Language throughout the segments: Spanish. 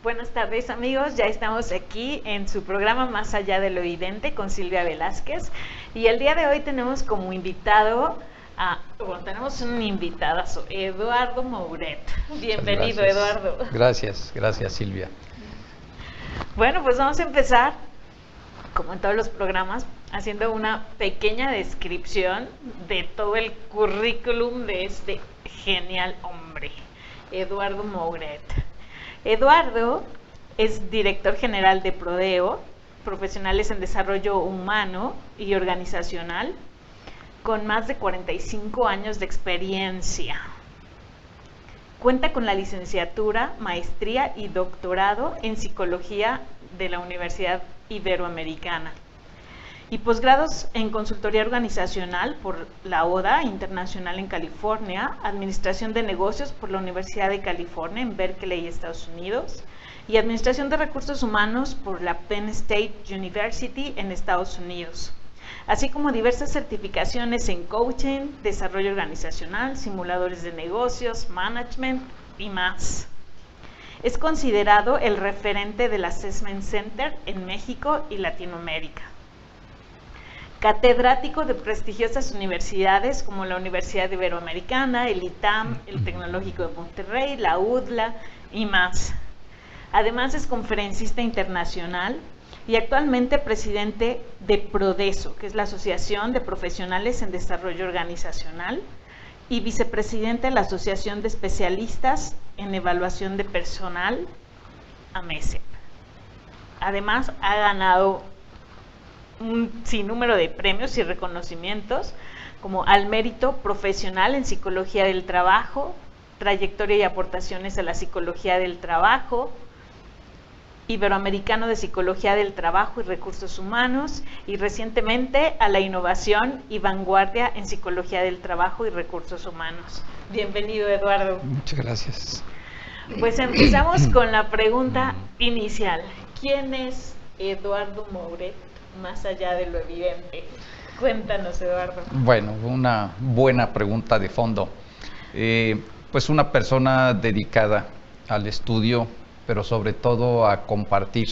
Buenas tardes amigos, ya estamos aquí en su programa Más allá de lo evidente con Silvia Velázquez y el día de hoy tenemos como invitado tenemos un invitadazo, Eduardo Mouret. Bienvenido, Eduardo. Gracias Silvia. Bueno, pues vamos a empezar, como en todos los programas, haciendo una pequeña descripción de todo el currículum de este genial hombre, Eduardo Mouret. Eduardo es director general de Prodeo, Profesionales en Desarrollo Humano y Organizacional, con más de 45 años de experiencia. Cuenta con la licenciatura, maestría y doctorado en Psicología de la Universidad Iberoamericana y posgrados en Consultoría Organizacional por la ODA Internacional en California, Administración de Negocios por la Universidad de California en Berkeley, Estados Unidos, y Administración de Recursos Humanos por la Penn State University en Estados Unidos, así como diversas certificaciones en coaching, desarrollo organizacional, simuladores de negocios, management y más. Es considerado el referente del Assessment Center en México y Latinoamérica. Catedrático de prestigiosas universidades como la Universidad Iberoamericana, el ITAM, el Tecnológico de Monterrey, la UDLA y más. Además es conferencista internacional y actualmente presidente de Prodeso, que es la Asociación de Profesionales en Desarrollo Organizacional, y vicepresidente de la Asociación de Especialistas en Evaluación de Personal, AMESEP. Además ha ganado un sinnúmero de premios y reconocimientos como al mérito profesional en psicología del trabajo, trayectoria y aportaciones a la psicología del trabajo, Iberoamericano de Psicología del Trabajo y Recursos Humanos y recientemente a la innovación y vanguardia en Psicología del Trabajo y Recursos Humanos. Bienvenido, Eduardo. Muchas gracias. Pues empezamos con la pregunta inicial. ¿Quién es Eduardo Mouret? Más allá de lo evidente. Cuéntanos, Eduardo. Bueno, una buena pregunta de fondo. Pues una persona dedicada al estudio, pero sobre todo a compartir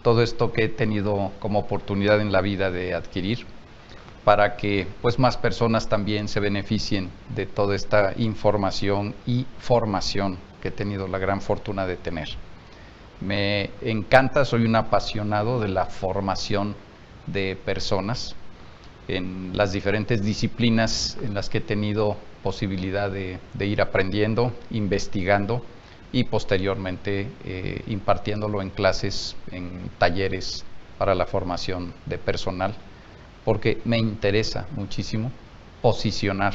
todo esto que he tenido como oportunidad en la vida de adquirir, para que pues más personas también se beneficien de toda esta información y formación que he tenido la gran fortuna de tener. Me encanta, soy un apasionado de la formación de personas en las diferentes disciplinas en las que he tenido posibilidad de ir aprendiendo, investigando y posteriormente impartiéndolo en clases, en talleres para la formación de personal, porque me interesa muchísimo posicionar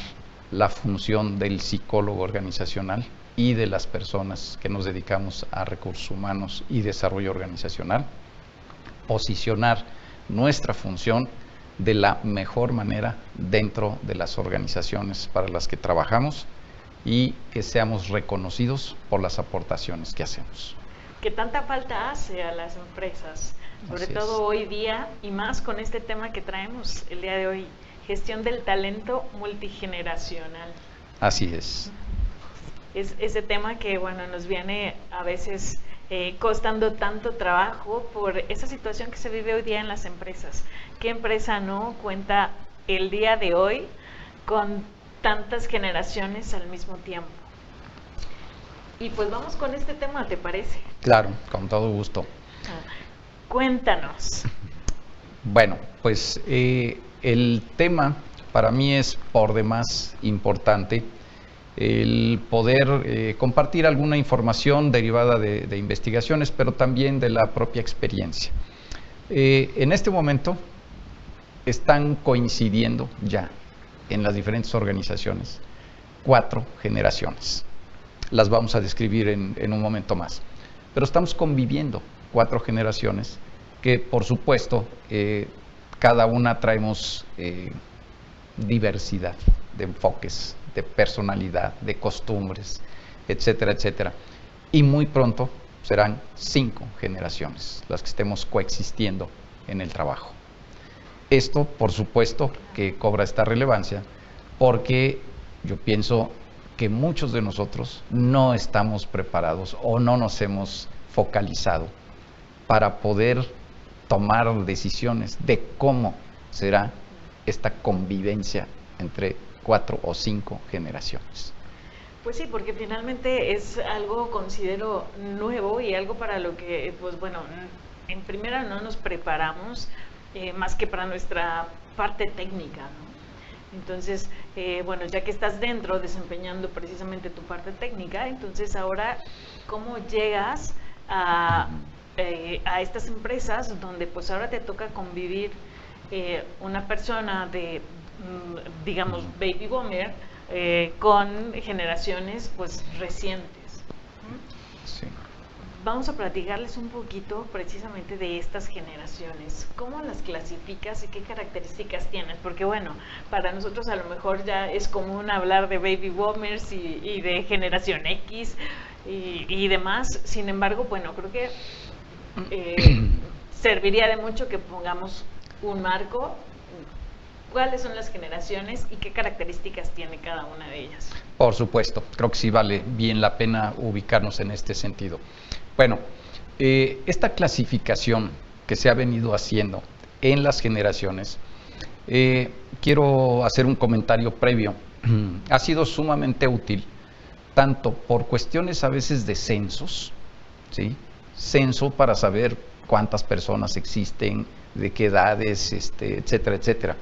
la función del psicólogo organizacional y de las personas que nos dedicamos a recursos humanos y desarrollo organizacional, posicionar nuestra función de la mejor manera dentro de las organizaciones para las que trabajamos y que seamos reconocidos por las aportaciones que hacemos. Que tanta falta hace a las empresas, sobre todo hoy día y más con este tema que traemos el día de hoy, gestión del talento multigeneracional. Así es. Es ese tema que, bueno, nos viene a veces costando tanto trabajo por esa situación que se vive hoy día en las empresas. ¿Qué empresa no cuenta el día de hoy con tantas generaciones al mismo tiempo? Y pues vamos con este tema, ¿te parece? Claro, con todo gusto. Cuéntanos. Bueno, pues el tema para mí es por demás importante el poder compartir alguna información derivada de investigaciones, pero también de la propia experiencia. En este momento están coincidiendo ya en las diferentes organizaciones 4 generaciones. Las vamos a describir en un momento más. Pero estamos conviviendo 4 generaciones que, por supuesto, cada una traemos diversidad de enfoques, de personalidad, de costumbres, etcétera, etcétera. Y muy pronto serán 5 generaciones las que estemos coexistiendo en el trabajo. Esto, por supuesto, que cobra esta relevancia porque yo pienso que muchos de nosotros no estamos preparados o no nos hemos focalizado para poder tomar decisiones de cómo será esta convivencia entre 4 o 5 generaciones. Pues sí, porque finalmente es algo, considero, nuevo y algo para lo que, pues bueno, en primera no nos preparamos más que para nuestra parte técnica, ¿no? Entonces, bueno, ya que estás dentro desempeñando precisamente tu parte técnica, entonces ahora, ¿cómo llegas a estas empresas donde pues ahora te toca convivir una persona de, digamos, baby boomer con generaciones pues recientes? Sí. Vamos a platicarles un poquito precisamente de estas generaciones. ¿Cómo las clasificas y qué características tienes? Porque bueno, para nosotros a lo mejor ya es común hablar de baby boomers y de generación X y demás. Sin embargo, bueno, creo que serviría de mucho que pongamos un marco. ¿Cuáles son las generaciones y qué características tiene cada una de ellas? Por supuesto, creo que sí vale bien la pena ubicarnos en este sentido. Bueno, esta clasificación que se ha venido haciendo en las generaciones, quiero hacer un comentario previo. Ha sido sumamente útil, tanto por cuestiones a veces de censos, ¿sí? Censo para saber cuántas personas existen, de qué edades, etcétera, etcétera.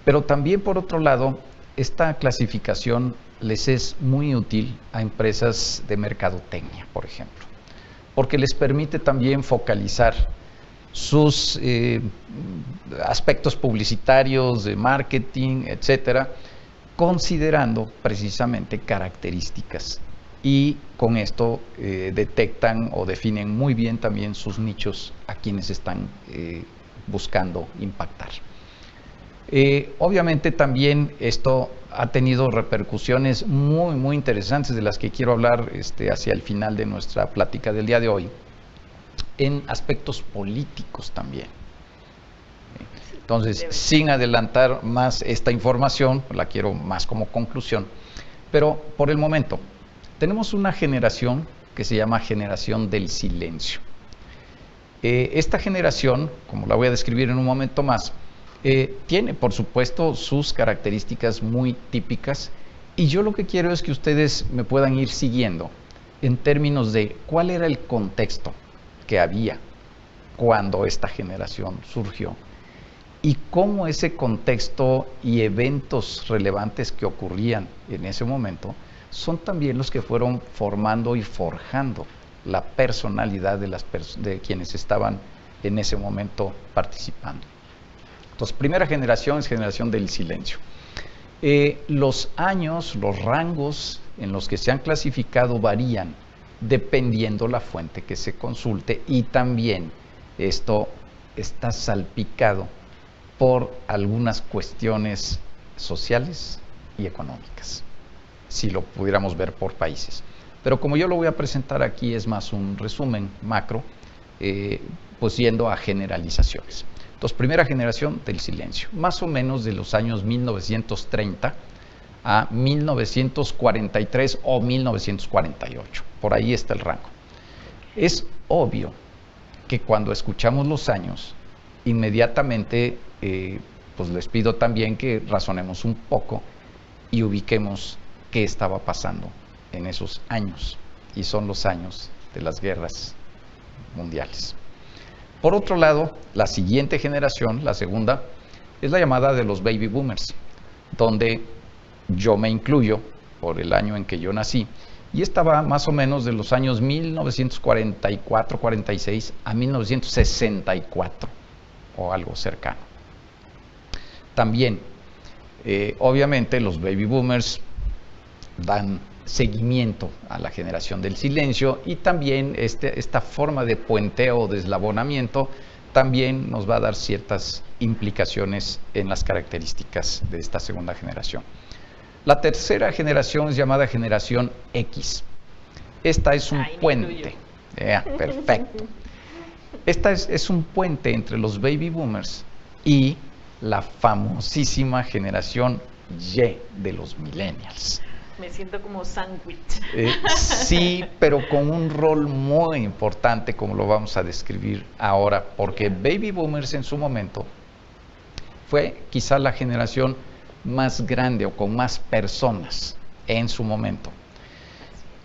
Pero también, por otro lado, esta clasificación les es muy útil a empresas de mercadotecnia, por ejemplo, porque les permite también focalizar sus aspectos publicitarios, de marketing, etcétera, considerando precisamente características. Y con esto detectan o definen muy bien también sus nichos a quienes están buscando impactar. Obviamente también esto ha tenido repercusiones muy, muy interesantes de las que quiero hablar hacia el final de nuestra plática del día de hoy, en aspectos políticos también. Entonces, sin adelantar más esta información, la quiero más como conclusión, pero por el momento, tenemos una generación que se llama generación del silencio. Esta generación, como la voy a describir en un momento más, tiene, por supuesto, sus características muy típicas y yo lo que quiero es que ustedes me puedan ir siguiendo en términos de cuál era el contexto que había cuando esta generación surgió y cómo ese contexto y eventos relevantes que ocurrían en ese momento son también los que fueron formando y forjando la personalidad de quienes estaban en ese momento participando. Entonces, primera generación es generación del silencio. Los años, los rangos en los que se han clasificado varían dependiendo la fuente que se consulte y también esto está salpicado por algunas cuestiones sociales y económicas, si lo pudiéramos ver por países. Pero como yo lo voy a presentar aquí es más un resumen macro, pues yendo a generalizaciones. Entonces, primera generación del silencio, más o menos de los años 1930 a 1943 o 1948, por ahí está el rango. Es obvio que cuando escuchamos los años, inmediatamente, pues les pido también que razonemos un poco y ubiquemos qué estaba pasando en esos años, y son los años de las guerras mundiales. Por otro lado, la siguiente generación, la segunda, es la llamada de los baby boomers, donde yo me incluyo por el año en que yo nací, y estaba más o menos de los años 1944-46 a 1964, o algo cercano. También, obviamente, los baby boomers dan seguimiento a la generación del silencio y también esta forma de puenteo o de eslabonamiento también nos va a dar ciertas implicaciones en las características de esta segunda generación. La tercera generación es llamada generación X. Esta es un puente. Perfecto. Esta es un puente entre los baby boomers y la famosísima generación Y de los millennials. Me siento como sándwich. Sí, pero con un rol muy importante, como lo vamos a describir ahora, porque Baby Boomers en su momento fue quizá la generación más grande o con más personas en su momento.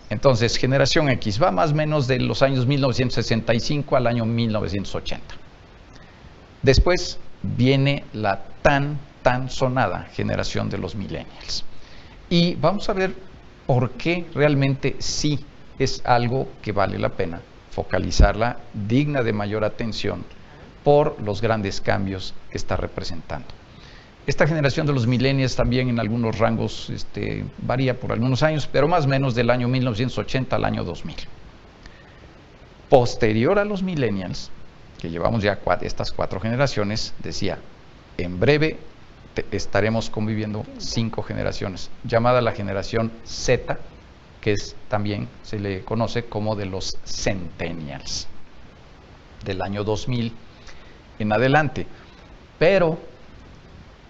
Entonces, generación X va más o menos de los años 1965 al año 1980. Después viene la tan sonada generación de los millennials. Y vamos a ver por qué realmente sí es algo que vale la pena focalizarla, digna de mayor atención por los grandes cambios que está representando. Esta generación de los millennials también en algunos rangos varía por algunos años, pero más o menos del año 1980 al año 2000. Posterior a los millennials, que llevamos ya estas 4 generaciones, decía, en breve estaremos conviviendo 5 generaciones, llamada la generación Z, que también se le conoce como de los centennials, del año 2000 en adelante. Pero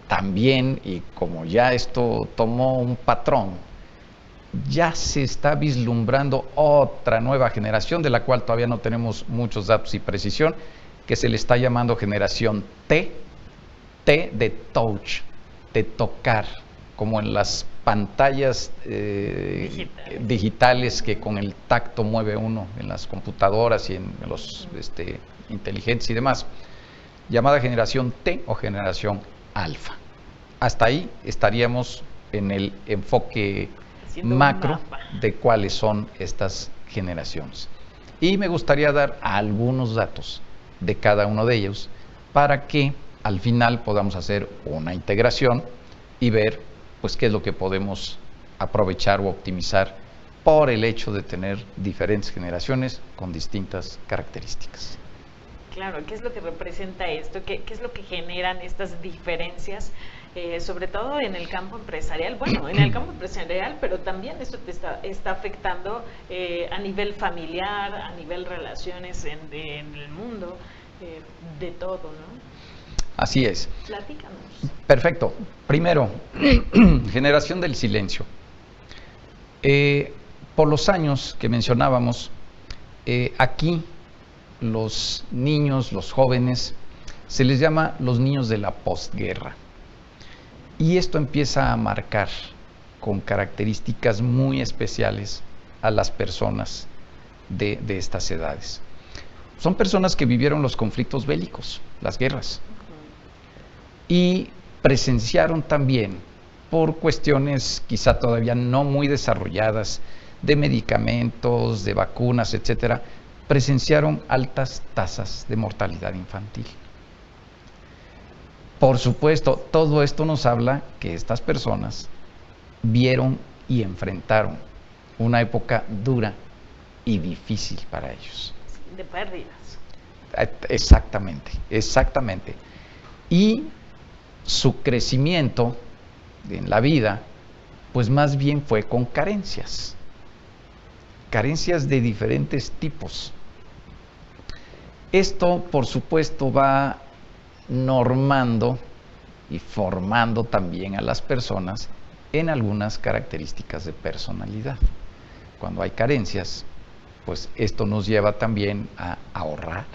también, y como ya esto tomó un patrón, ya se está vislumbrando otra nueva generación, de la cual todavía no tenemos muchos datos y precisión, que se le está llamando generación T de touch, de tocar, como en las pantallas digitales que con el tacto mueve uno en las computadoras y en los inteligentes y demás, llamada generación T o generación alfa. Hasta ahí estaríamos en el enfoque macro de cuáles son estas generaciones. Y me gustaría dar algunos datos de cada uno de ellos para que al final podamos hacer una integración y ver pues qué es lo que podemos aprovechar o optimizar por el hecho de tener diferentes generaciones con distintas características. Claro, ¿qué es lo que representa esto? ¿Qué es lo que generan estas diferencias? Sobre todo en el campo empresarial, bueno, en el campo empresarial, pero también esto te está afectando a nivel familiar, a nivel relaciones en el mundo, de todo, ¿no? Así es. Platícanos. Perfecto. Primero, generación del silencio. Por los años que mencionábamos, aquí los niños, los jóvenes, se les llama los niños de la posguerra. Y esto empieza a marcar con características muy especiales a las personas de estas edades. Son personas que vivieron los conflictos bélicos, las guerras, y presenciaron también, por cuestiones quizá todavía no muy desarrolladas, de medicamentos, de vacunas, etcétera, presenciaron altas tasas de mortalidad infantil. Por supuesto, todo esto nos habla que estas personas vieron y enfrentaron una época dura y difícil para ellos. De pérdidas. Exactamente, exactamente. Y su crecimiento en la vida, pues más bien fue con carencias de diferentes tipos. Esto, por supuesto, va normando y formando también a las personas en algunas características de personalidad. Cuando hay carencias, pues esto nos lleva también a ahorrar,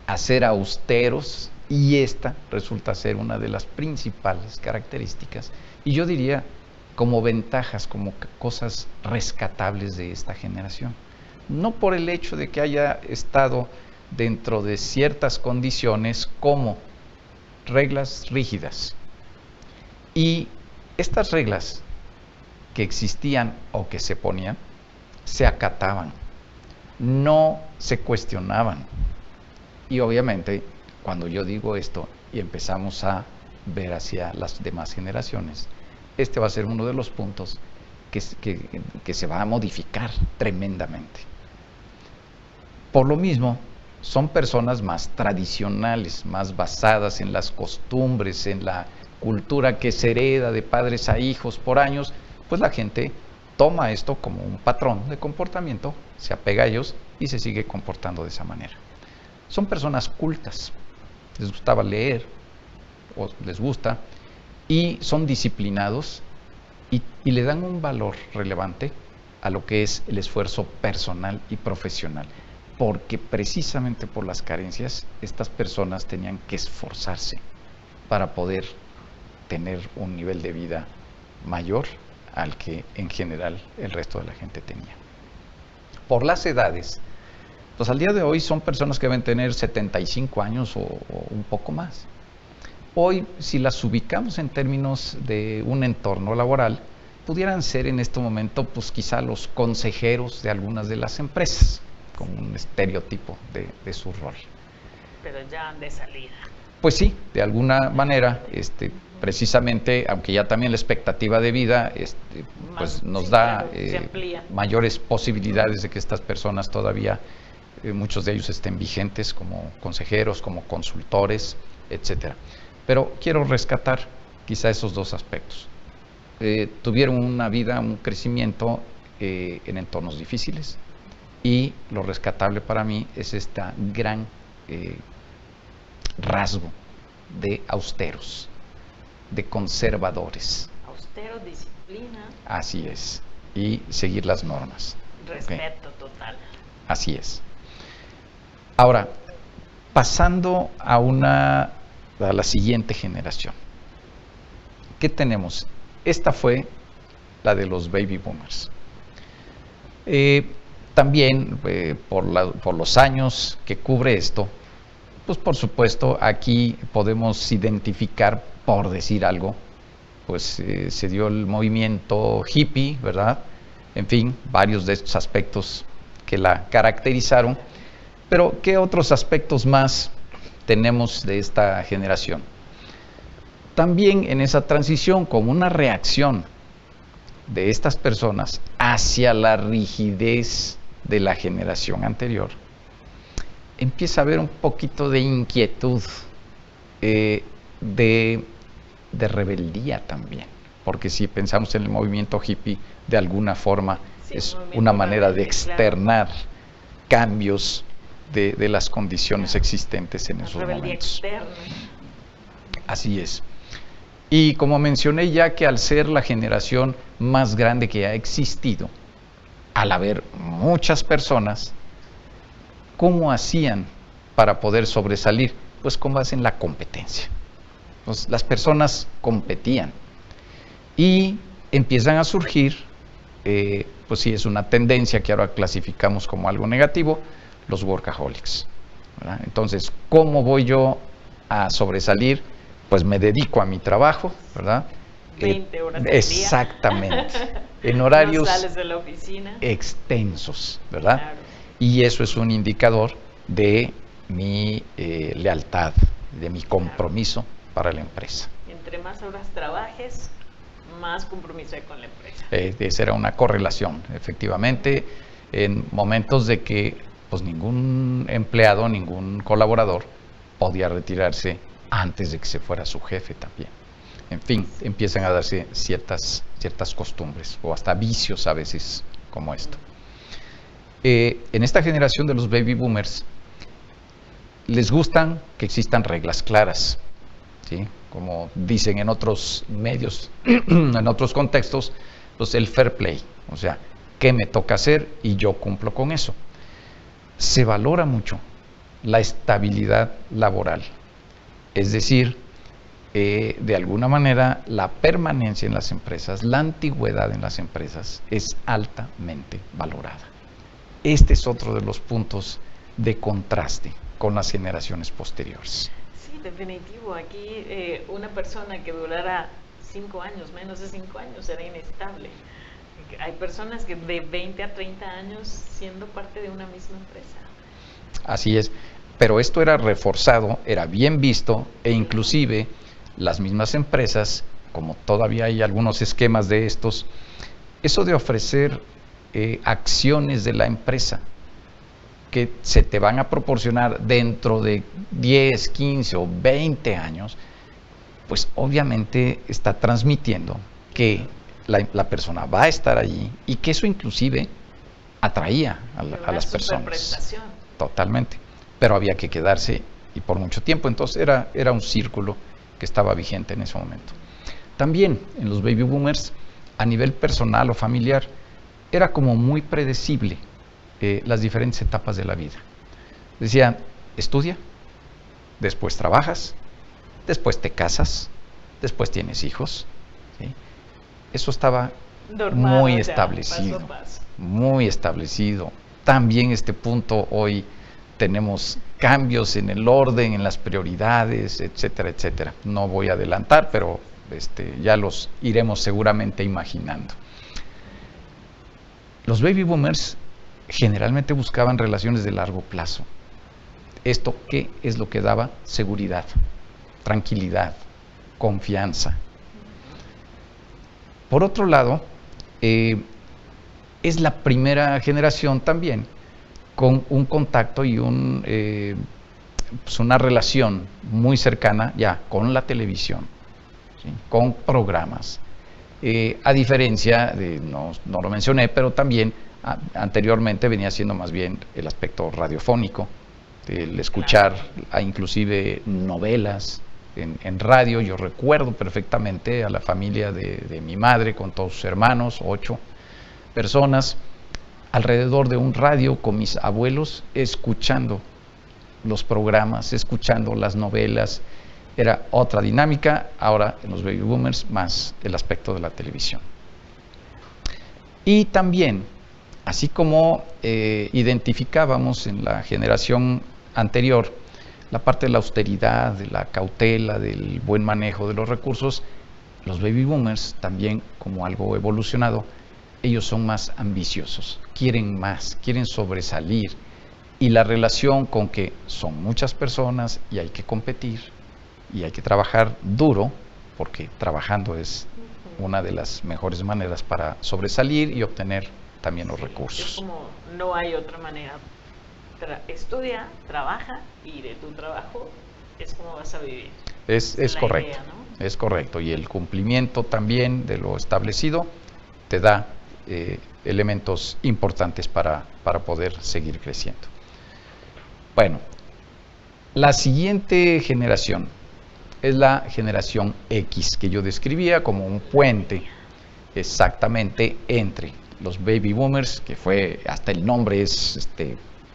a ser austeros, y esta resulta ser una de las principales características, y yo diría como ventajas, como cosas rescatables de esta generación. No por el hecho de que haya estado dentro de ciertas condiciones como reglas rígidas. Y estas reglas que existían o que se ponían, se acataban, no se cuestionaban. Y obviamente, cuando yo digo esto y empezamos a ver hacia las demás generaciones, este va a ser uno de los puntos que se va a modificar tremendamente. Por lo mismo, son personas más tradicionales, más basadas en las costumbres, en la cultura que se hereda de padres a hijos por años, pues la gente toma esto como un patrón de comportamiento, se apega a ellos y se sigue comportando de esa manera. Son personas cultas, les gustaba leer, o les gusta, y son disciplinados y le dan un valor relevante a lo que es el esfuerzo personal y profesional, porque precisamente por las carencias estas personas tenían que esforzarse para poder tener un nivel de vida mayor al que en general el resto de la gente tenía. Por las edades, pues al día de hoy son personas que deben tener 75 años o un poco más. Hoy, si las ubicamos en términos de un entorno laboral, pudieran ser en este momento, pues quizá los consejeros de algunas de las empresas, como un estereotipo de su rol. Pero ya de salida. Pues sí, de alguna manera, precisamente, aunque ya también la expectativa de vida pues nos da mayores posibilidades de que estas personas todavía, muchos de ellos estén vigentes como consejeros, como consultores, etcétera. Pero quiero rescatar quizá esos dos aspectos. Tuvieron una vida, un crecimiento en entornos difíciles, y lo rescatable para mí es este gran rasgo de austeros, de conservadores. Austero, disciplina. Así es, y seguir las normas. Respeto total. Así es. Ahora, pasando a la siguiente generación. ¿Qué tenemos? Esta fue la de los baby boomers. También por los años que cubre esto, pues por supuesto aquí podemos identificar, por decir algo, pues se dio el movimiento hippie, ¿verdad? En fin, varios de estos aspectos que la caracterizaron. Pero ¿qué otros aspectos más tenemos de esta generación? También en esa transición, como una reacción de estas personas hacia la rigidez de la generación anterior, empieza a haber un poquito de inquietud, de rebeldía también, porque si pensamos en el movimiento hippie, de alguna forma sí, es una manera de externar cambios de las condiciones existentes en esos momentos. Externa. Así es. Y como mencioné ya, que al ser la generación más grande que ha existido, al haber muchas personas, ¿cómo hacían para poder sobresalir? Pues con base en la competencia. Pues las personas competían y empiezan a surgir, pues sí, es una tendencia que ahora clasificamos como algo negativo, los workaholics, ¿verdad? Entonces, ¿cómo voy yo a sobresalir? Pues me dedico a mi trabajo, ¿verdad? 20 horas al día. Exactamente. En horarios no sales de la oficina. Extensos, ¿verdad? Claro. Y eso es un indicador de mi lealtad, de mi compromiso para la empresa. Entre más horas trabajes, más compromiso hay con la empresa. Esa era una correlación, efectivamente, en momentos de que pues ningún empleado, ningún colaborador podía retirarse antes de que se fuera su jefe también. En fin, empiezan a darse ciertas costumbres o hasta vicios a veces como esto. En esta generación de los baby boomers les gustan que existan reglas claras, ¿sí? Como dicen en otros medios, en otros contextos, pues el fair play, o sea, ¿qué me toca hacer? Y yo cumplo con eso. Se valora mucho la estabilidad laboral, es decir, de alguna manera la permanencia en las empresas, la antigüedad en las empresas es altamente valorada. Este es otro de los puntos de contraste con las generaciones posteriores. Sí, definitivo. Aquí una persona que durara 5 años, menos de 5 años, era inestable. Hay personas que de 20 a 30 años siendo parte de una misma empresa. Así es, pero esto era reforzado, era bien visto, e inclusive las mismas empresas, como todavía hay algunos esquemas de estos, eso de ofrecer acciones de la empresa que se te van a proporcionar dentro de 10, 15 o 20 años, pues obviamente está transmitiendo que la persona va a estar allí y que eso inclusive atraía a las personas. Totalmente, pero había que quedarse y por mucho tiempo, entonces era un círculo que estaba vigente en ese momento. También en los baby boomers a nivel personal o familiar, era como muy predecible las diferentes etapas de la vida. Decían, estudia, después trabajas, después te casas, después tienes hijos. ¿Sí? Eso estaba Normado, muy ya, establecido, paso a paso. muy establecido. También este punto hoy tenemos cambios en el orden, en las prioridades, etcétera, etcétera. No voy a adelantar, pero ya los iremos seguramente imaginando. Los baby boomers generalmente buscaban relaciones de largo plazo. ¿Esto qué es lo que daba? Seguridad, tranquilidad, confianza. Por otro lado, es la primera generación también con un contacto y pues una relación muy cercana ya con la televisión, ¿sí? Con programas. A diferencia de, no lo mencioné, pero también anteriormente venía siendo más bien el aspecto radiofónico, el escuchar inclusive novelas en radio. Yo recuerdo perfectamente a la familia de mi madre con todos sus hermanos, 8 personas, alrededor de un radio con mis abuelos, escuchando los programas, escuchando las novelas. Era otra dinámica. Ahora en los baby boomers más el aspecto de la televisión. Y también, así como identificábamos en la generación anterior la parte de la austeridad, de la cautela, del buen manejo de los recursos, los baby boomers también, como algo evolucionado, ellos son más ambiciosos, quieren más, quieren sobresalir, y la relación con que son muchas personas y hay que competir y hay que trabajar duro, porque trabajando es una de las mejores maneras para sobresalir y obtener también los recursos. Es como no hay otra manera. Estudia, trabaja, y de tu trabajo es como vas a vivir. Es correcto, idea, ¿no? Es correcto, y el cumplimiento también de lo establecido te da elementos importantes para poder seguir creciendo. Bueno, la siguiente generación es la generación X, que yo describía como un puente exactamente entre los baby boomers, que fue, hasta el nombre es,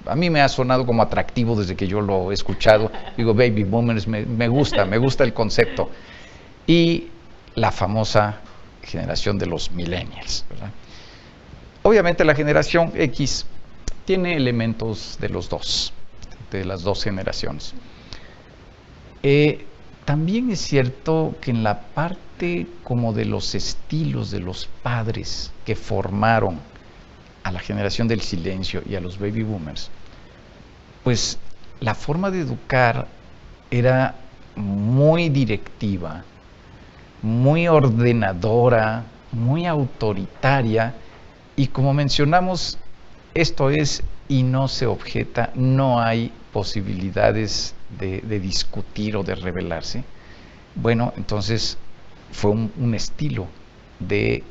a mí me ha sonado como atractivo desde que yo lo he escuchado. Digo, baby boomers, me gusta el concepto. Y la famosa generación de los millennials, ¿verdad? Obviamente la generación X tiene elementos de los dos, de las dos generaciones. También es cierto que en la parte como de los estilos de los padres que formaron a la generación del silencio y a los baby boomers, pues la forma de educar era muy directiva, muy ordenadora, muy autoritaria, y como mencionamos, esto es y no se objeta, no hay posibilidades de discutir o de rebelarse. Bueno, entonces fue un estilo de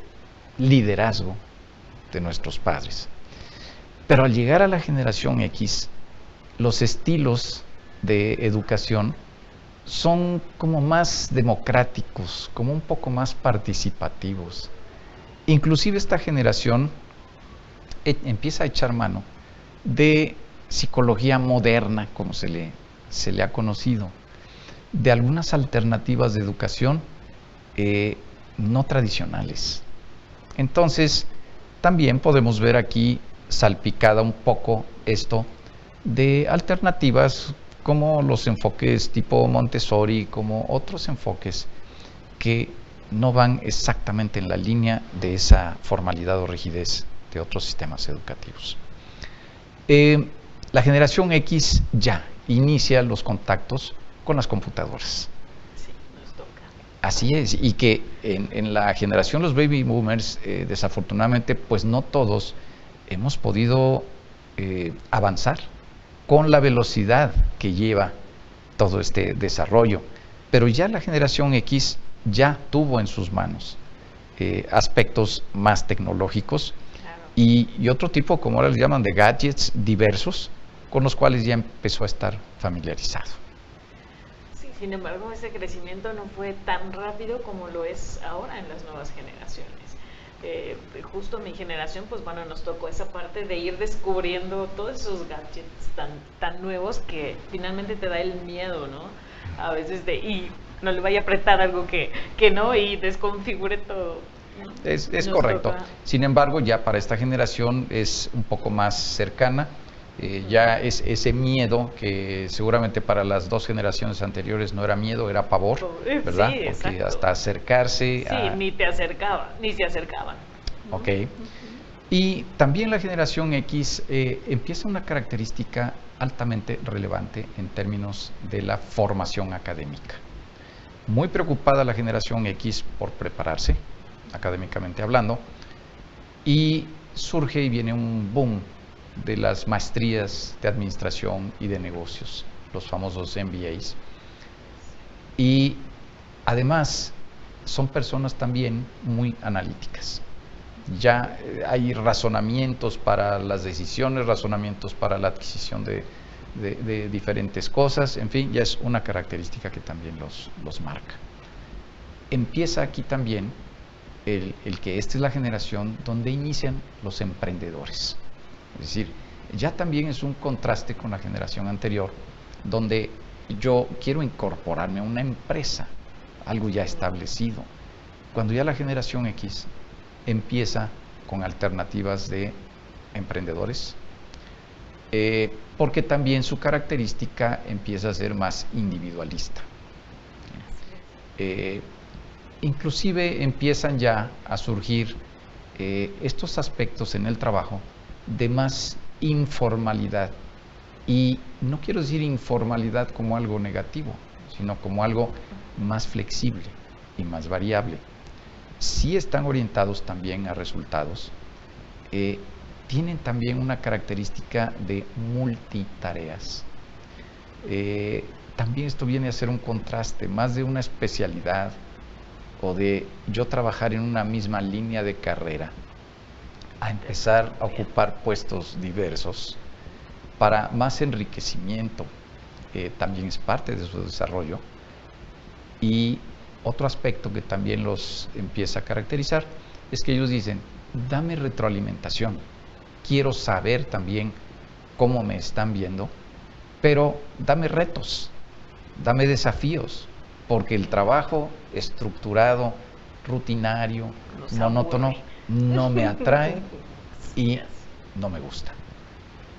liderazgo de nuestros padres. Pero al llegar a la generación X, los estilos de educación son como más democráticos, como un poco más participativos. Inclusive esta generación empieza a echar mano de psicología moderna, como se le ha conocido, de algunas alternativas de educación no tradicionales. Entonces, también podemos ver aquí salpicada un poco esto de alternativas como los enfoques tipo Montessori, como otros enfoques que no van exactamente en la línea de esa formalidad o rigidez de otros sistemas educativos. La generación X ya inicia los contactos con las computadoras. Sí, nos toca. Así es, y que en la generación los baby boomers, desafortunadamente, pues no todos hemos podido avanzar con la velocidad que lleva todo este desarrollo. Pero ya la generación X ya tuvo en sus manos aspectos más tecnológicos, claro, y otro tipo, como ahora les llaman, de gadgets diversos, con los cuales ya empezó a estar familiarizado. Sí, sin embargo, ese crecimiento no fue tan rápido como lo es ahora en las nuevas generaciones. justo mi generación, pues bueno, nos tocó esa parte de ir descubriendo todos esos gadgets tan nuevos que finalmente te da el miedo, ¿no? A veces y no le vaya a apretar algo que no y desconfigure todo. Es correcto. Sin embargo, ya para esta generación es un poco más cercana. Ya es ese miedo que seguramente para las dos generaciones anteriores no era miedo, era pavor, ¿verdad? Sí, porque exacto. hasta acercarse Sí, ni se acercaban. Ok. Y también la generación X empieza una característica altamente relevante en términos de la formación académica. Muy preocupada la generación X por prepararse, académicamente hablando, y surge y viene un boom de las maestrías de administración y de negocios, los famosos MBAs. Y además son personas también muy analíticas. Ya hay razonamientos para las decisiones, razonamientos para la adquisición de diferentes cosas, en fin, ya es una característica que también los marca. Empieza aquí también el que esta es la generación donde inician los emprendedores. Es decir, ya también es un contraste con la generación anterior, donde yo quiero incorporarme a una empresa, algo ya establecido, cuando ya la generación X empieza con alternativas de emprendedores, porque también su característica empieza a ser más individualista. Inclusive empiezan ya a surgir estos aspectos en el trabajo de más informalidad, y no quiero decir informalidad como algo negativo, sino como algo más flexible y más variable. Sí están orientados también a resultados, tienen también una característica de multitareas. También esto viene a ser un contraste, más de una especialidad o de yo trabajar en una misma línea de carrera, a empezar a ocupar puestos diversos para más enriquecimiento, también es parte de su desarrollo. Y otro aspecto que también los empieza a caracterizar es que ellos dicen, dame retroalimentación, quiero saber también cómo me están viendo, pero dame retos, dame desafíos, porque el trabajo estructurado, rutinario, monótono, no me atrae y no me gusta.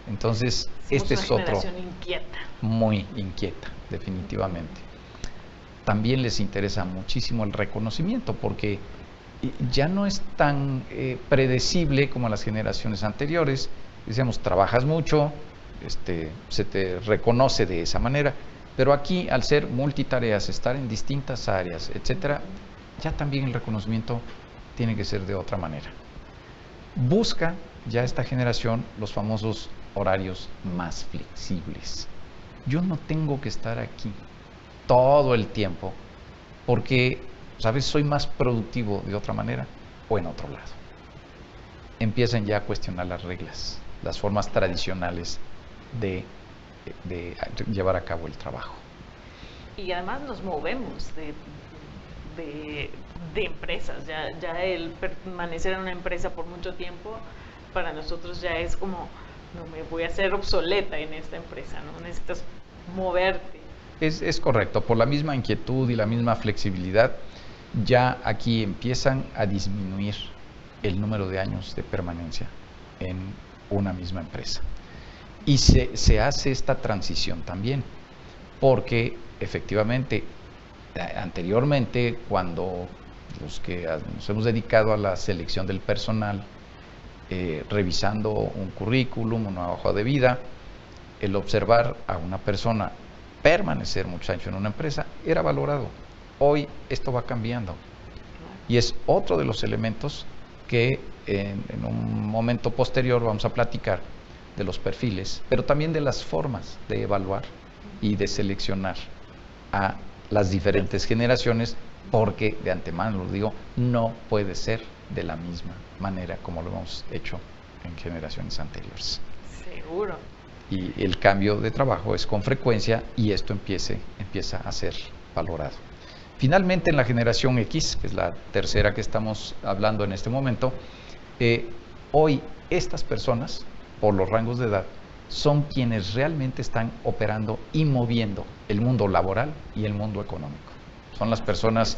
Entonces, este es otro inquieta. Muy inquieta, definitivamente. También les interesa muchísimo el reconocimiento, porque ya no es tan predecible como las generaciones anteriores. Decíamos, trabajas mucho, se te reconoce de esa manera, pero aquí, al ser multitareas, estar en distintas áreas, etcétera, ya también el reconocimiento tiene que ser de otra manera. Busca ya esta generación los famosos horarios más flexibles. Yo no tengo que estar aquí todo el tiempo porque, ¿sabes?, soy más productivo de otra manera o en otro lado. Empiezan ya a cuestionar las reglas, las formas tradicionales de llevar a cabo el trabajo. Y además nos movemos de empresas, ya el permanecer en una empresa por mucho tiempo para nosotros ya es como, no me voy a hacer obsoleta en esta empresa, ¿no? Necesitas moverte. Es correcto, por la misma inquietud y la misma flexibilidad, ya aquí empiezan a disminuir el número de años de permanencia en una misma empresa. Y se hace esta transición también, porque efectivamente, anteriormente, cuando los que nos hemos dedicado a la selección del personal, revisando un currículum, una hoja de vida, el observar a una persona permanecer muchos años en una empresa era valorado. Hoy esto va cambiando y es otro de los elementos que en un momento posterior vamos a platicar de los perfiles, pero también de las formas de evaluar y de seleccionar a las diferentes generaciones, porque de antemano lo digo, no puede ser de la misma manera como lo hemos hecho en generaciones anteriores. Seguro. Y el cambio de trabajo es con frecuencia y esto empieza a ser valorado. Finalmente, en la generación X, que es la tercera que estamos hablando en este momento, hoy estas personas, por los rangos de edad, son quienes realmente están operando y moviendo el mundo laboral y el mundo económico. Son las personas,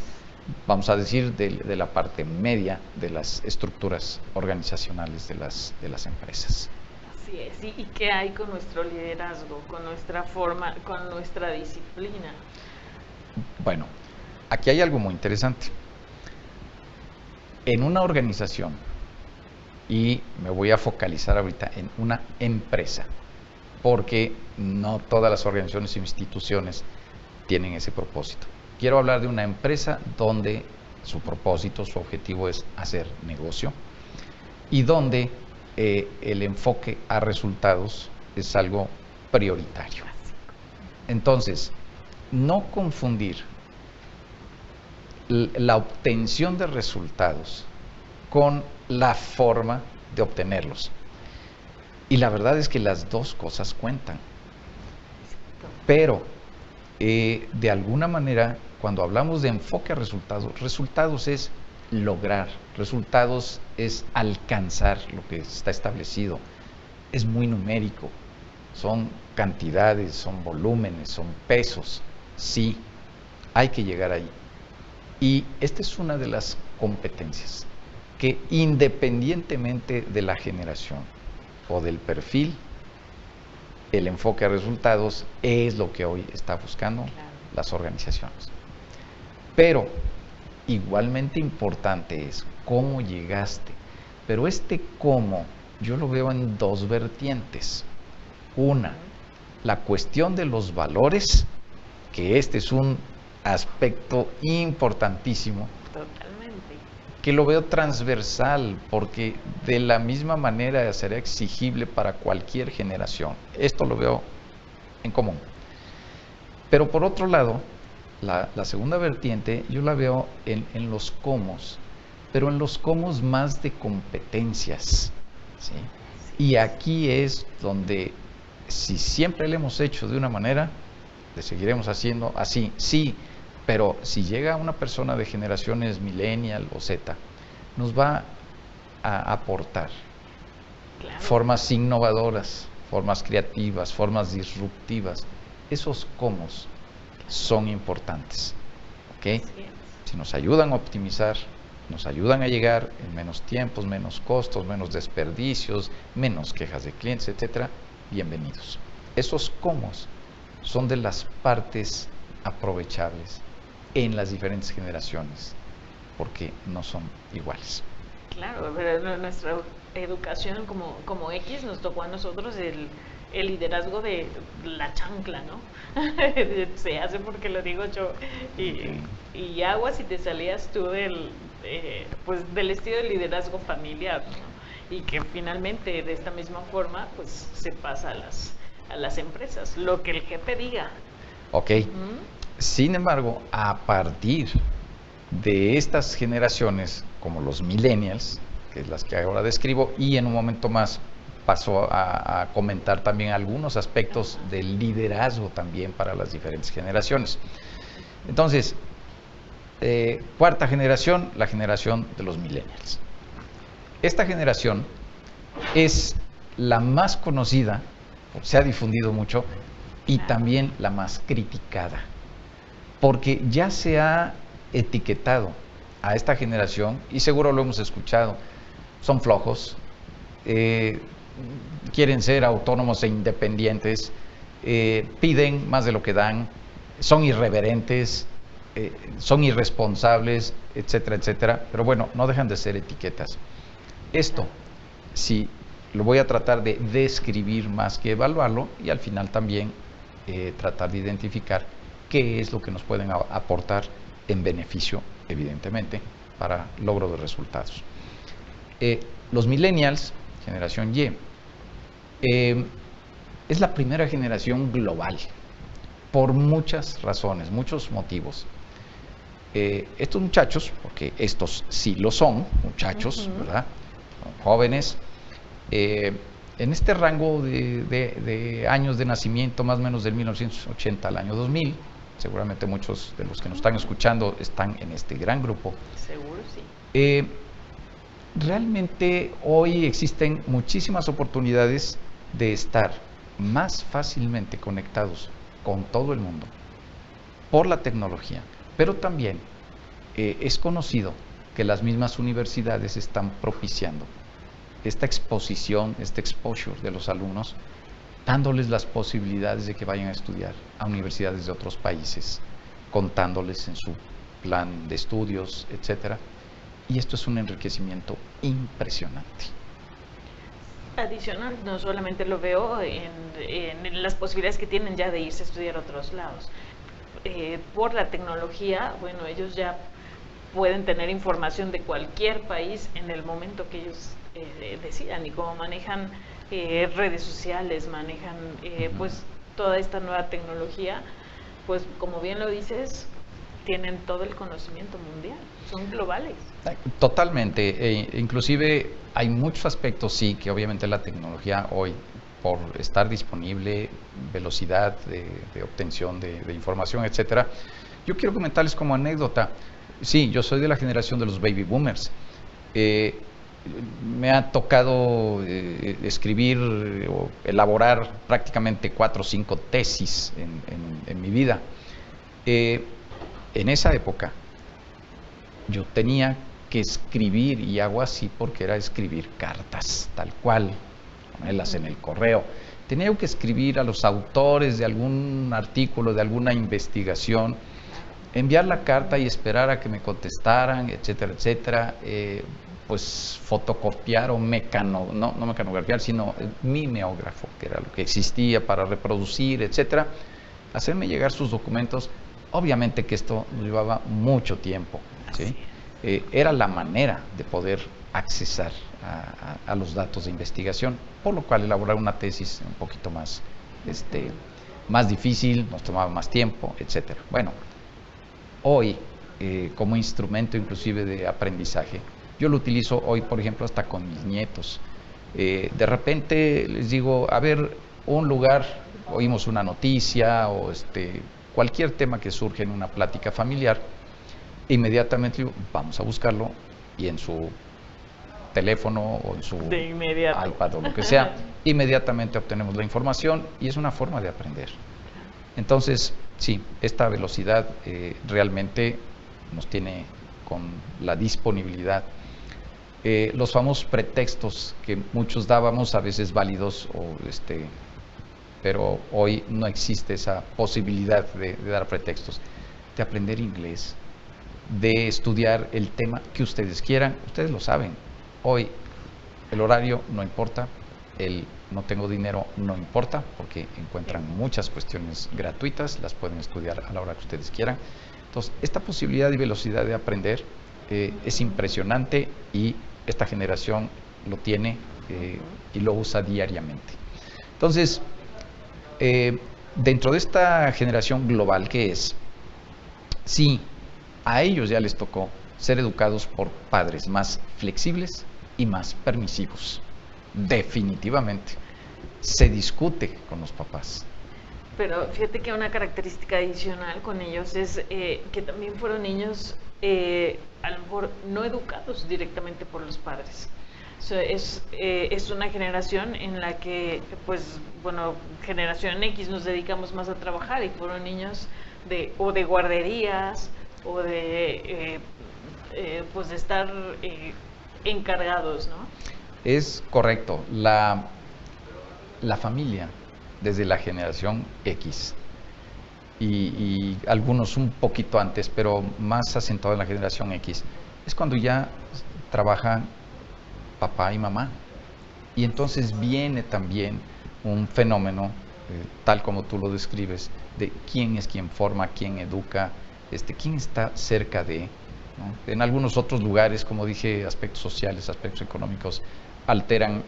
vamos a decir, de la parte media de las estructuras organizacionales de las empresas. Así es. ¿Y qué hay con nuestro liderazgo, con nuestra forma, con nuestra disciplina? Bueno, aquí hay algo muy interesante. En una organización, y me voy a focalizar ahorita en una empresa, porque no todas las organizaciones e instituciones tienen ese propósito. Quiero hablar de una empresa donde su propósito, su objetivo es hacer negocio y donde el enfoque a resultados es algo prioritario. Entonces, no confundir la obtención de resultados con la forma de obtenerlos. Y la verdad es que las dos cosas cuentan. Pero, de alguna manera, cuando hablamos de enfoque a resultados, resultados es lograr, resultados es alcanzar lo que está establecido. Es muy numérico, son cantidades, son volúmenes, son pesos. Sí, hay que llegar ahí. Y esta es una de las competencias que, independientemente de la generación o del perfil, el enfoque a resultados es lo que hoy está buscando las organizaciones. Pero igualmente importante es cómo llegaste. Pero este cómo yo lo veo en dos vertientes. Una, la cuestión de los valores, que este es un aspecto importantísimo. Totalmente. Que lo veo transversal, porque de la misma manera será exigible para cualquier generación. Esto lo veo en común. Pero por otro lado, la segunda vertiente yo la veo en los cómos, pero en los cómos más de competencias, ¿sí? Y aquí es donde, si siempre lo hemos hecho de una manera, le seguiremos haciendo así, sí, pero si llega una persona de generaciones millennial o Z, nos va a aportar formas innovadoras, formas creativas, formas disruptivas. Esos cómo son importantes, ¿ok? Si nos ayudan a optimizar, nos ayudan a llegar en menos tiempos, menos costos, menos desperdicios, menos quejas de clientes, etcétera, bienvenidos. Esos cómo son de las partes aprovechables en las diferentes generaciones, porque no son iguales. Claro, pero nuestra educación como X nos tocó a nosotros el liderazgo de la chancla, ¿no? Se hace porque lo digo yo. Y aguas si te salías tú pues del estilo de liderazgo familiar, ¿no? Y que finalmente de esta misma forma pues se pasa a las empresas, lo que el jefe diga. Ok. Sin embargo, a partir de estas generaciones, como los millennials, que es las que ahora describo, y en un momento más paso a comentar también algunos aspectos del liderazgo también para las diferentes generaciones. Entonces, cuarta generación, la generación de los millennials. Esta generación es la más conocida, se ha difundido mucho, y también la más criticada, porque ya se ha etiquetado a esta generación, y seguro lo hemos escuchado, son flojos, quieren ser autónomos e independientes, piden más de lo que dan, son irreverentes, son irresponsables, etcétera, etcétera. Pero bueno, no dejan de ser etiquetas. Esto, sí, lo voy a tratar de describir más que evaluarlo, y al final también tratar de identificar qué es lo que nos pueden aportar en beneficio, evidentemente, para logro de resultados. Los millennials, generación Y, es la primera generación global, por muchas razones, muchos motivos. Estos muchachos, porque estos sí lo son, muchachos, ¿verdad? Son jóvenes, en este rango de años de nacimiento, más o menos del 1980 al año 2000, seguramente muchos de los que nos están escuchando están en este gran grupo. Seguro, sí. Realmente hoy existen muchísimas oportunidades de estar más fácilmente conectados con todo el mundo por la tecnología, pero también es conocido que las mismas universidades están propiciando esta exposición, este exposure de los alumnos, dándoles las posibilidades de que vayan a estudiar a universidades de otros países, contándoles en su plan de estudios, etcétera. Y esto es un enriquecimiento impresionante. Adicional, no solamente lo veo en las posibilidades que tienen ya de irse a estudiar a otros lados. Por la tecnología, bueno, ellos ya pueden tener información de cualquier país en el momento que ellos decidan, y cómo manejan redes sociales, manejan pues toda esta nueva tecnología, pues como bien lo dices, tienen todo el conocimiento mundial, son globales. Totalmente, inclusive hay muchos aspectos, sí, que obviamente la tecnología hoy, por estar disponible, velocidad de obtención de información, etcétera. Yo quiero comentarles como anécdota, sí, yo soy de la generación de los baby boomers. Me ha tocado escribir o elaborar prácticamente 4 o 5 tesis en mi vida. En esa época yo tenía que escribir, y hago así porque era escribir cartas, tal cual, ponerlas en el correo. Tenía que escribir a los autores de algún artículo, de alguna investigación, enviar la carta y esperar a que me contestaran, etcétera, etcétera. Pues fotocopiar o no mecanografiar, sino mimeógrafo, que era lo que existía para reproducir, etcétera. Hacerme llegar sus documentos. Obviamente que esto nos llevaba mucho tiempo, ¿sí? Era la manera de poder accesar a los datos de investigación, por lo cual elaborar una tesis un poquito más, más difícil, nos tomaba más tiempo, etcétera. Bueno, hoy, como instrumento inclusive de aprendizaje, yo lo utilizo hoy, por ejemplo, hasta con mis nietos. De repente les digo, a ver, un lugar, oímos una noticia o cualquier tema que surge en una plática familiar, inmediatamente digo, vamos a buscarlo, y en su teléfono o en su iPad o lo que sea, inmediatamente obtenemos la información, y es una forma de aprender. Entonces, sí, esta velocidad realmente nos tiene con la disponibilidad. Los famosos pretextos que muchos dábamos, a veces válidos, pero hoy no existe esa posibilidad de dar pretextos, de aprender inglés, de estudiar el tema que ustedes quieran. Ustedes lo saben, hoy el horario no importa, el no tengo dinero no importa, porque encuentran muchas cuestiones gratuitas, las pueden estudiar a la hora que ustedes quieran. Entonces, esta posibilidad y velocidad de aprender es impresionante, y esta generación lo tiene y lo usa diariamente. Entonces, dentro de esta generación global que es, sí, a ellos ya les tocó ser educados por padres más flexibles y más permisivos. Definitivamente. Se discute con los papás. Pero fíjate que una característica adicional con ellos es que también fueron niños a lo mejor no educados directamente por los padres. Es una generación en la que, pues, bueno, generación X nos dedicamos más a trabajar, y fueron niños de guarderías o pues de estar encargados, ¿no? Es correcto. La familia, desde la generación X, y algunos un poquito antes, pero más asentado en la generación X, es cuando ya trabajan papá y mamá. Y entonces viene también un fenómeno, tal como tú lo describes, de quién es quien forma, quién educa, quién está cerca de, ¿no? En algunos otros lugares, como dije, aspectos sociales, aspectos económicos alteran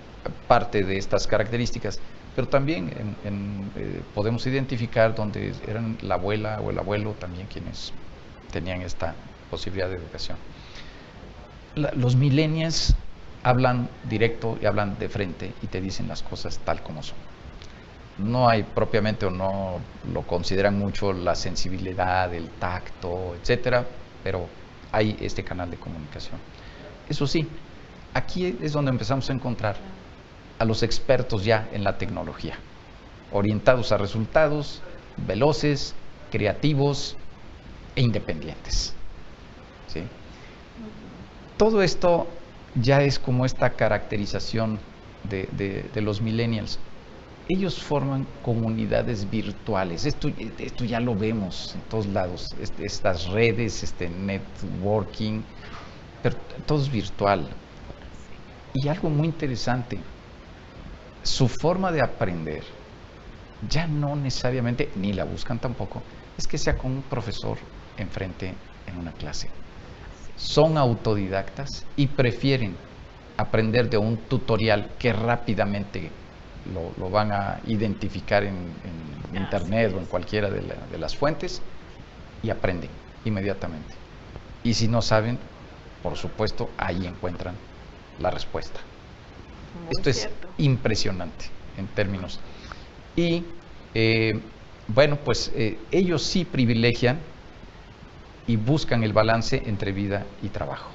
parte de estas características, pero también podemos identificar donde eran la abuela o el abuelo también quienes tenían esta posibilidad de educación. Los millennials hablan directo y hablan de frente y te dicen las cosas tal como son. no hay propiamente o no lo consideran mucho la sensibilidad, el tacto, etcétera, pero hay este canal de comunicación. Eso sí, aquí es donde empezamos a encontrar a los expertos ya en la tecnología, orientados a resultados, veloces, creativos e independientes. ¿Sí? Todo esto ya es como esta caracterización de los millennials. Ellos forman comunidades virtuales. Esto ya lo vemos en todos lados. Estas redes, networking, pero todo es virtual. Y algo muy interesante, su forma de aprender ya no necesariamente, ni la buscan tampoco, es que sea con un profesor enfrente en una clase. Son autodidactas y prefieren aprender de un tutorial que rápidamente lo van a identificar en internet o en cualquiera de las fuentes y aprenden inmediatamente. Y si no saben, por supuesto, ahí encuentran la respuesta. Esto es impresionante en términos. Y bueno, pues ellos sí privilegian y buscan el balance entre vida y trabajo.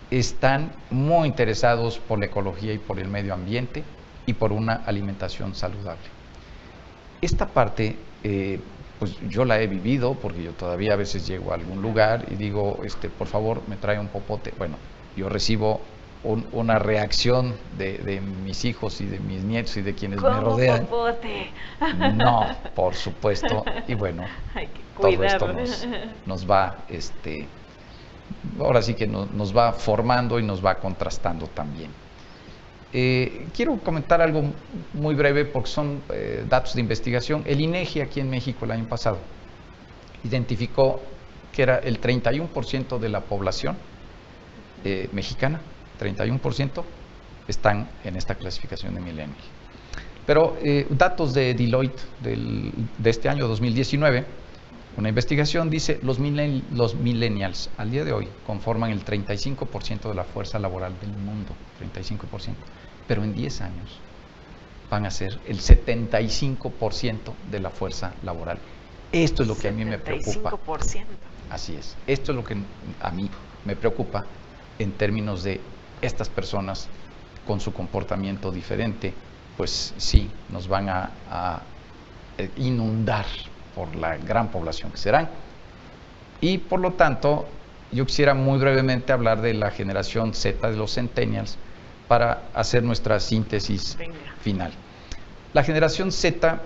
Están muy interesados por la ecología y por el medio ambiente y por una alimentación saludable. Esta parte, pues yo la he vivido porque yo todavía a veces llego a algún lugar y digo, por favor, me trae un popote. Bueno, yo recibo una reacción de mis hijos y de mis nietos y de quienes me rodean. Popote? No, por supuesto. Y bueno, todo esto nos va, ahora sí que nos va formando y nos va contrastando también. Quiero comentar algo muy breve porque son datos de investigación. El INEGI aquí en México el año pasado identificó que era el 31% de la población mexicana, 31% están en esta clasificación de millennial. Pero datos de Deloitte de este año 2019, una investigación dice los millennials al día de hoy conforman el 35% de la fuerza laboral del mundo, 35%, pero en 10 años van a ser el 75% de la fuerza laboral. Esto es lo que a mí me preocupa. 75%. Así es, esto es lo que a mí me preocupa en términos de estas personas con su comportamiento diferente, pues sí, nos van a inundar por la gran población que serán. Y por lo tanto, yo quisiera muy brevemente hablar de la generación Z, de los centennials, para hacer nuestra síntesis final. La generación Z,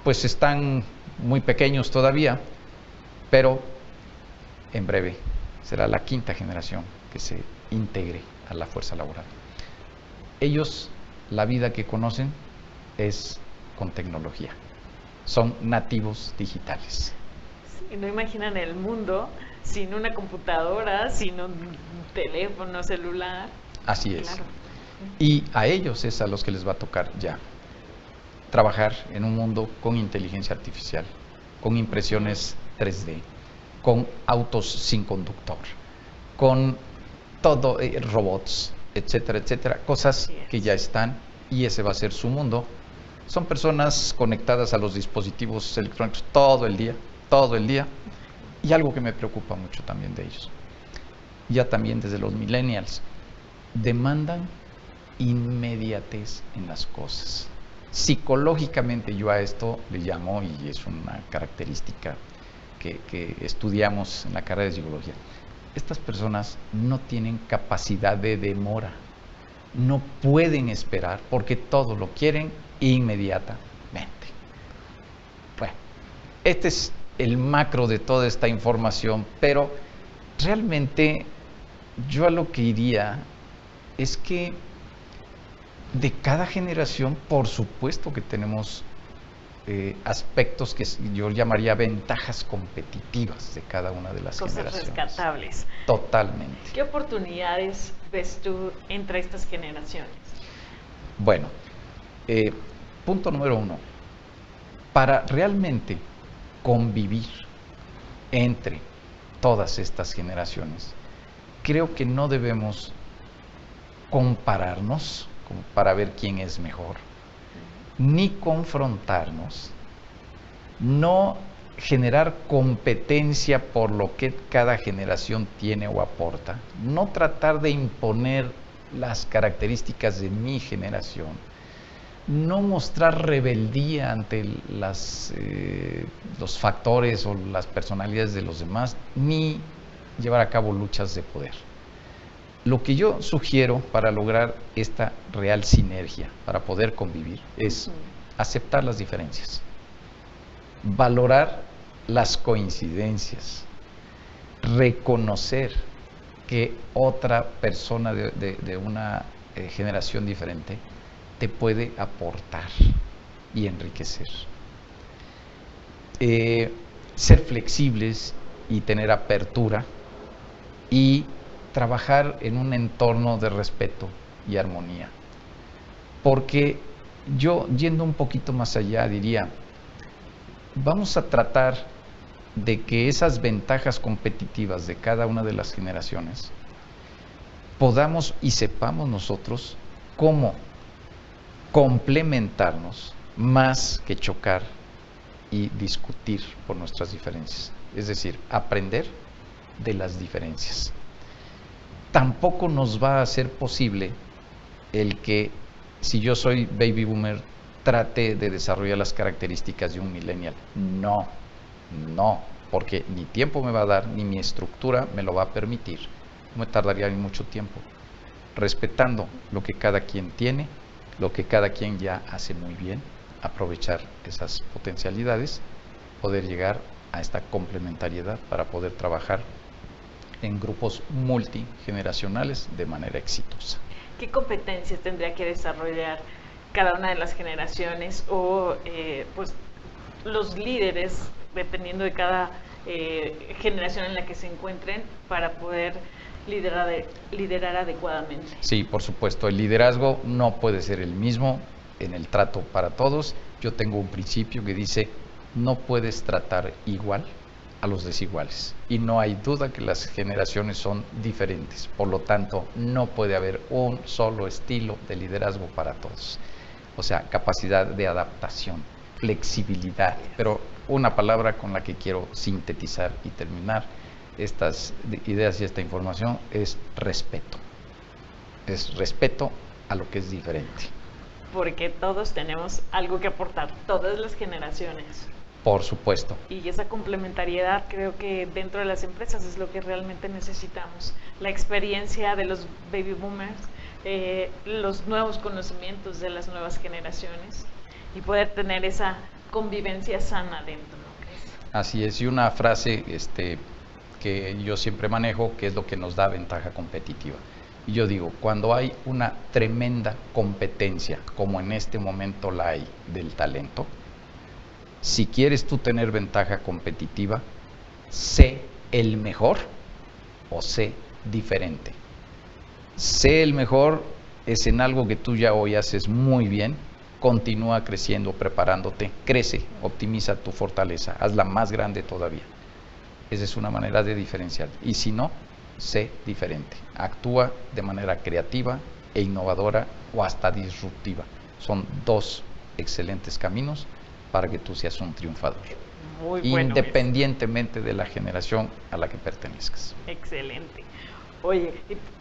pues están muy pequeños todavía, pero en breve será la quinta generación que se integre a la fuerza laboral. Ellos, la vida que conocen es con tecnología. Son nativos digitales. Sí, no imaginan el mundo sin una computadora, sin un teléfono celular. Así es. Claro. Y a ellos es a los que les va a tocar ya trabajar en un mundo con inteligencia artificial, con impresiones 3D, con autos sin conductor, con todo, robots, etcétera, etcétera, cosas que ya están y ese va a ser su mundo. Son personas conectadas a los dispositivos electrónicos todo el día, y algo que me preocupa mucho también de ellos, ya también desde los millennials, demandan inmediatez en las cosas. Psicológicamente yo a esto le llamo, y es una característica que estudiamos en la carrera de psicología, estas personas no tienen capacidad de demora, no pueden esperar porque todo lo quieren inmediatamente. Bueno, este es el macro de toda esta información, pero realmente yo a lo que iría es que de cada generación, por supuesto que tenemos aspectos que yo llamaría ventajas competitivas de cada una de las generaciones. Cosas rescatables. Totalmente. ¿Qué oportunidades ves tú entre estas generaciones? Bueno, punto número 1. Para realmente convivir entre todas estas generaciones, creo que no debemos compararnos como para ver quién es mejor, ni confrontarnos, no generar competencia por lo que cada generación tiene o aporta, no tratar de imponer las características de mi generación, no mostrar rebeldía ante los factores o las personalidades de los demás, ni llevar a cabo luchas de poder. Lo que yo sugiero para lograr esta real sinergia, para poder convivir, es aceptar las diferencias, valorar las coincidencias, reconocer que otra persona de una generación diferente te puede aportar y enriquecer. Ser flexibles y tener apertura y trabajar en un entorno de respeto y armonía. Porque yo, yendo un poquito más allá, diría, vamos a tratar de que esas ventajas competitivas de cada una de las generaciones podamos y sepamos nosotros cómo complementarnos más que chocar y discutir por nuestras diferencias. Es decir, aprender de las diferencias. Tampoco nos va a ser posible el que, si yo soy baby boomer, trate de desarrollar las características de un millennial. No, porque ni tiempo me va a dar, ni mi estructura me lo va a permitir. No me tardaría ni mucho tiempo. Respetando lo que cada quien tiene, lo que cada quien ya hace muy bien, aprovechar esas potencialidades, poder llegar a esta complementariedad para poder trabajar en grupos multigeneracionales de manera exitosa. ¿Qué competencias tendría que desarrollar cada una de las generaciones o pues los líderes, dependiendo de cada generación en la que se encuentren, para poder liderar adecuadamente? Sí, por supuesto, el liderazgo no puede ser el mismo en el trato para todos. Yo tengo un principio que dice, no puedes tratar igual a los desiguales. Y no hay duda que las generaciones son diferentes. Por lo tanto, no puede haber un solo estilo de liderazgo para todos. O sea, capacidad de adaptación, flexibilidad. Pero una palabra con la que quiero sintetizar y terminar estas ideas y esta información es respeto. Es respeto a lo que es diferente. Porque todos tenemos algo que aportar, todas las generaciones. Por supuesto. Y esa complementariedad creo que dentro de las empresas es lo que realmente necesitamos. La experiencia de los baby boomers, los nuevos conocimientos de las nuevas generaciones y poder tener esa convivencia sana dentro, ¿no crees? Así es, y una frase que yo siempre manejo, que es lo que nos da ventaja competitiva. Y yo digo, cuando hay una tremenda competencia, como en este momento la hay del talento, si quieres tú tener ventaja competitiva, sé el mejor o sé diferente. Sé el mejor es en algo que tú ya hoy haces muy bien, continúa creciendo, preparándote, crece, optimiza tu fortaleza, hazla más grande todavía. Esa es una manera de diferenciar. Y si no, sé diferente. Actúa de manera creativa e innovadora o hasta disruptiva. Son dos excelentes caminos para que tú seas un triunfador. Muy bueno, independientemente de la generación a la que pertenezcas. Excelente. Oye,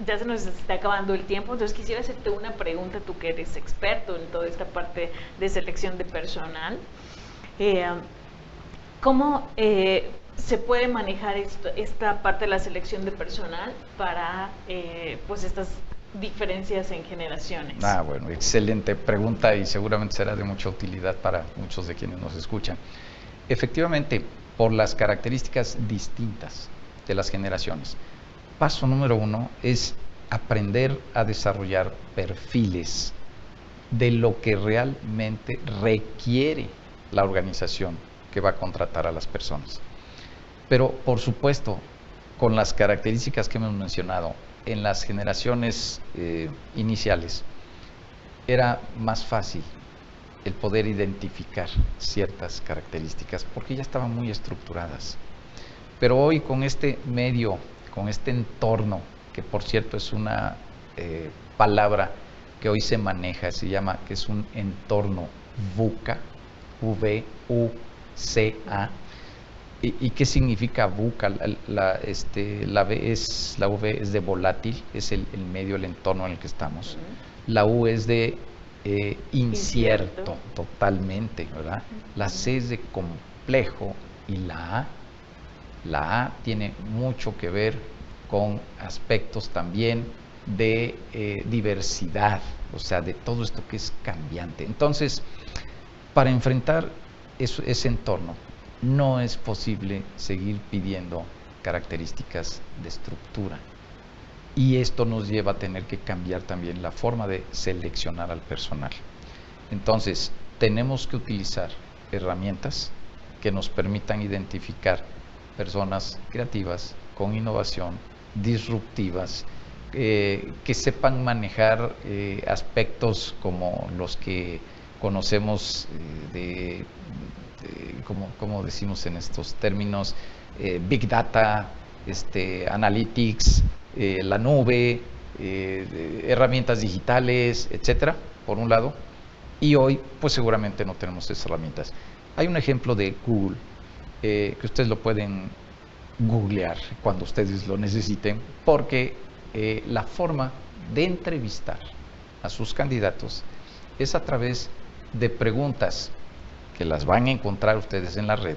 ya se nos está acabando el tiempo, entonces quisiera hacerte una pregunta, tú que eres experto en toda esta parte de selección de personal. ¿Cómo se puede manejar esta parte de la selección de personal para pues estas diferencias en generaciones? Bueno, excelente pregunta y seguramente será de mucha utilidad para muchos de quienes nos escuchan. Efectivamente, por las características distintas de las generaciones, paso número 1 es aprender a desarrollar perfiles de lo que realmente requiere la organización que va a contratar a las personas. Pero, por supuesto, con las características que hemos mencionado, en las generaciones iniciales era más fácil el poder identificar ciertas características porque ya estaban muy estructuradas. Pero hoy con este medio, con este entorno, que por cierto es una palabra que hoy se maneja, se llama que es un entorno VUCA, V-U-C-A. ¿Y qué significa VUCA? La V es de volátil, es el medio, el entorno en el que estamos. La U es de incierto, totalmente, ¿verdad? La C es de complejo y la A tiene mucho que ver con aspectos también de diversidad, o sea, de todo esto que es cambiante. Entonces, para enfrentar ese entorno, no es posible seguir pidiendo características de estructura. Y esto nos lleva a tener que cambiar también la forma de seleccionar al personal. Entonces, tenemos que utilizar herramientas que nos permitan identificar personas creativas, con innovación, disruptivas, que sepan manejar aspectos como los que conocemos como decimos en estos términos, Big Data, Analytics, la nube, herramientas digitales, etcétera, por un lado. Y hoy, pues seguramente no tenemos esas herramientas. Hay un ejemplo de Google, que ustedes lo pueden googlear cuando ustedes lo necesiten, porque la forma de entrevistar a sus candidatos es a través de preguntas que las van a encontrar ustedes en la red,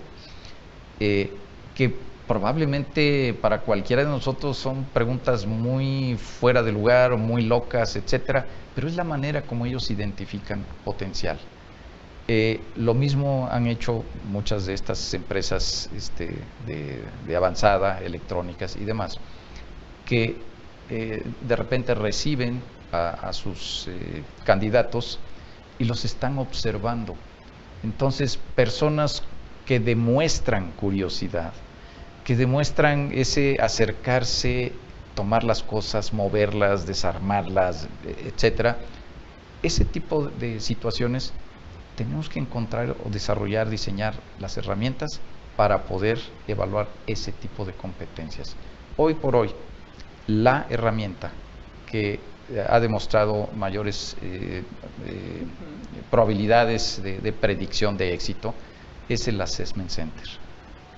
que probablemente para cualquiera de nosotros son preguntas muy fuera de lugar o muy locas, etcétera, pero es la manera como ellos identifican potencial. Lo mismo han hecho muchas de estas empresas de avanzada, electrónicas y demás, que de repente reciben a sus candidatos y los están observando. Entonces, personas que demuestran curiosidad, que demuestran ese acercarse, tomar las cosas, moverlas, desarmarlas, etcétera, ese tipo de situaciones tenemos que encontrar o desarrollar, diseñar las herramientas para poder evaluar ese tipo de competencias. Hoy por hoy, la herramienta que ha demostrado mayores probabilidades de predicción de éxito es el Assessment Center.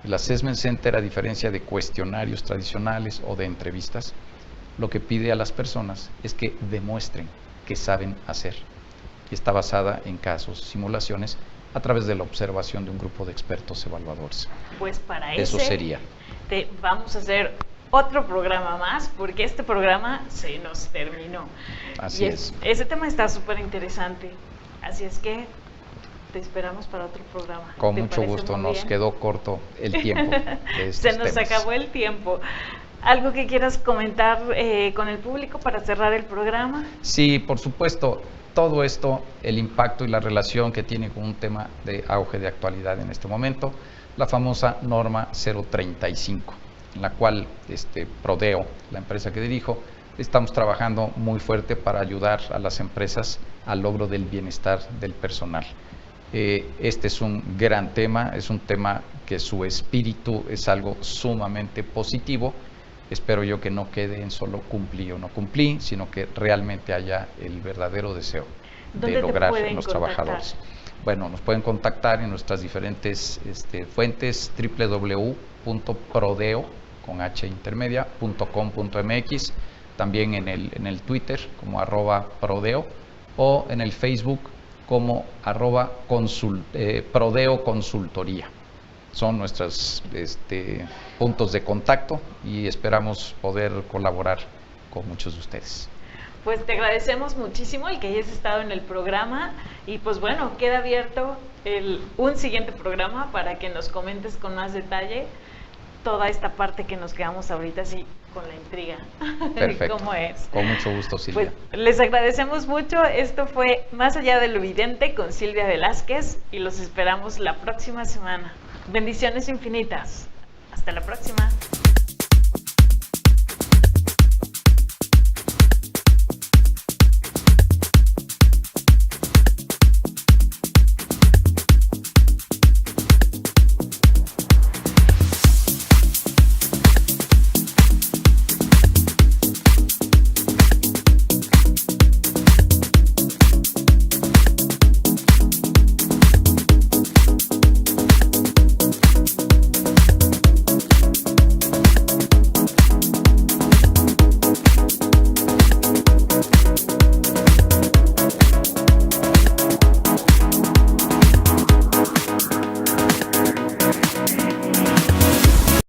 El Assessment Center, a diferencia de cuestionarios tradicionales o de entrevistas, lo que pide a las personas es que demuestren que saben hacer. Y está basada en casos, simulaciones, a través de la observación de un grupo de expertos evaluadores. Pues para eso sería. Vamos a hacer otro programa más, porque este programa se nos terminó. Así es. Ese tema está súper interesante, así es que te esperamos para otro programa. Con mucho gusto, nos quedó corto el tiempo de estos Se nos temas. acabó el tiempo. ¿Algo que quieras comentar con el público para cerrar el programa? Sí, por supuesto. Todo esto, el impacto y la relación que tiene con un tema de auge de actualidad en este momento, la famosa norma 035, en la cual Prodeo, la empresa que dirijo, estamos trabajando muy fuerte para ayudar a las empresas al logro del bienestar del personal. Este es un gran tema, es un tema que su espíritu es algo sumamente positivo. Espero yo que no quede en solo cumplí o no cumplí, sino que realmente haya el verdadero deseo de lograr en los trabajadores. Bueno, nos pueden contactar en nuestras diferentes fuentes, www.prodeo.com.mx, también en el Twitter como @prodeo o en el Facebook como @prodeo consultoría. Son nuestros puntos de contacto y esperamos poder colaborar con muchos de ustedes. Pues te agradecemos muchísimo el que hayas estado en el programa y pues bueno, queda abierto un siguiente programa para que nos comentes con más detalle toda esta parte que nos quedamos ahorita así con la intriga. Perfecto. ¿Cómo es? Con mucho gusto, Silvia. Pues les agradecemos mucho. Esto fue Más allá de lo evidente con Silvia Velázquez y los esperamos la próxima semana. Bendiciones infinitas. Hasta la próxima.